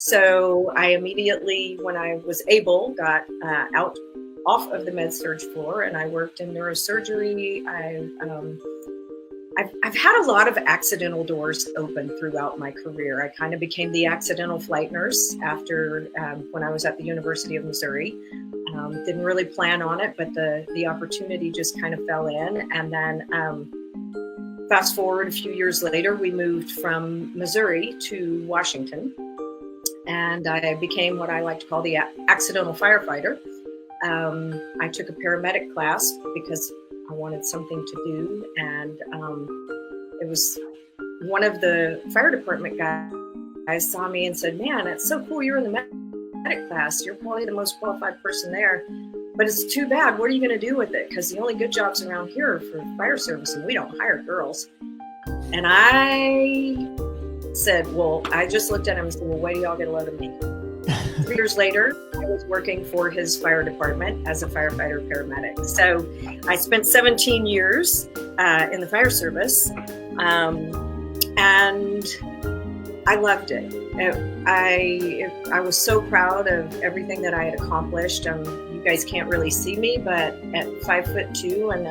So I immediately, when I was able, got off of the med surg floor, and I worked in neurosurgery. I've had a lot of accidental doors open throughout my career. I kind of became the accidental flight nurse after when I was at the University of Missouri. Didn't really plan on it, but the opportunity just kind of fell in. And then fast forward a few years later, we moved from Missouri to Washington. And I became what I like to call the accidental firefighter. I took a paramedic class because I wanted something to do. And it was one of the fire department guys saw me and said, "Man, it's so cool you're in the medic class. You're probably the most qualified person there. But it's too bad. What are you going to do with it? Because the only good jobs around here are for fire service, and we don't hire girls." And I said, well, I just looked at him and said, "Well, wait till y'all get a load of me." 3 years later, I was working for his fire department as a firefighter paramedic. So I spent 17 years in the fire service, and I loved it. I was so proud of everything that I had accomplished. You guys can't really see me, but at 5'2" and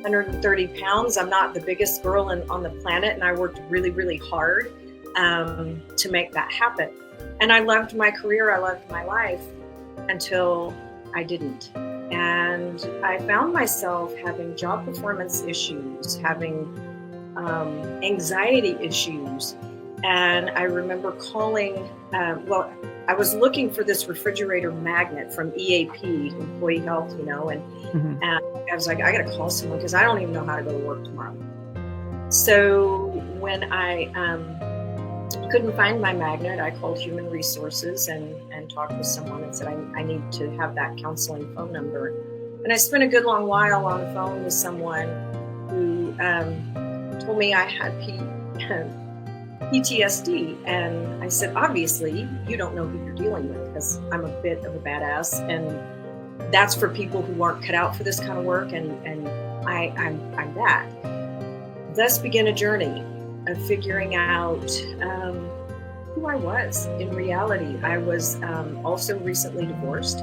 130 pounds, I'm not the biggest girl on the planet, and I worked really, really hard to make that happen. And I loved my career, I loved my life until I didn't. And I found myself having job performance issues, having anxiety issues. And I remember calling, I was looking for this refrigerator magnet from EAP, Employee Health, and I was like, I got to call someone because I don't even know how to go to work tomorrow. So when I couldn't find my magnet, I called Human Resources and talked with someone and said, I need to have that counseling phone number. And I spent a good long while on the phone with someone who told me I had PTSD. And I said, obviously, you don't know who you're dealing with, because I'm a bit of a badass. And that's for people who aren't cut out for this kind of work. And I'm that. Thus began a journey of figuring out who I was in reality. I was also recently divorced.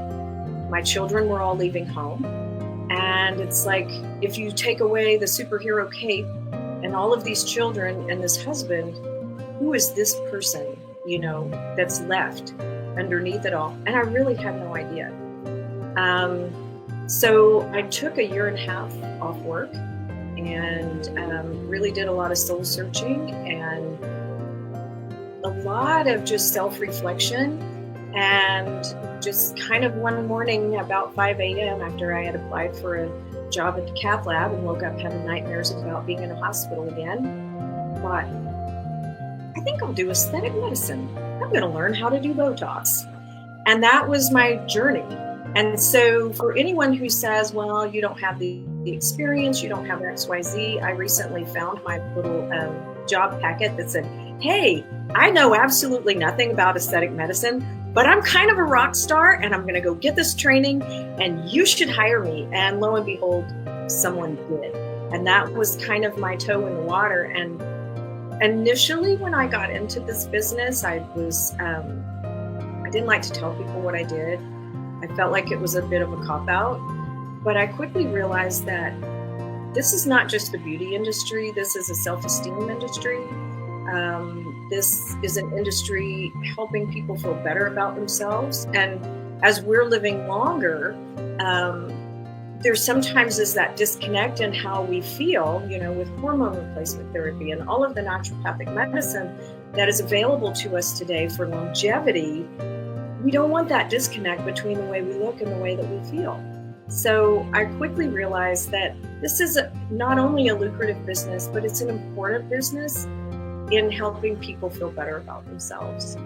My children were all leaving home. And it's like, if you take away the superhero cape and all of these children and this husband, who is this person, that's left underneath it all? And I really had no idea. So I took a year and a half off work and really did a lot of soul searching and a lot of just self-reflection. And just kind of one morning about 5 a.m. after I had applied for a job at the cath lab and woke up having nightmares about being in a hospital again, thought, I think I'll do aesthetic medicine. I'm going to learn how to do Botox. And that was my journey. And so for anyone who says, well, you don't have the experience, you don't have XYZ, I recently found my little job packet that said, hey, I know absolutely nothing about aesthetic medicine, but I'm kind of a rock star and I'm going to go get this training and you should hire me. And lo and behold, someone did. And that was kind of my toe in the water. And initially when I got into this business, I didn't like to tell people what I did. I felt like it was a bit of a cop-out, but I quickly realized that this is not just the beauty industry. This is a self-esteem industry. This is an industry helping people feel better about themselves. And as we're living longer, there sometimes is that disconnect in how we feel, with hormone replacement therapy and all of the naturopathic medicine that is available to us today for longevity. We don't want that disconnect between the way we look and the way that we feel. So I quickly realized that this is not only a lucrative business, but it's an important business in helping people feel better about themselves.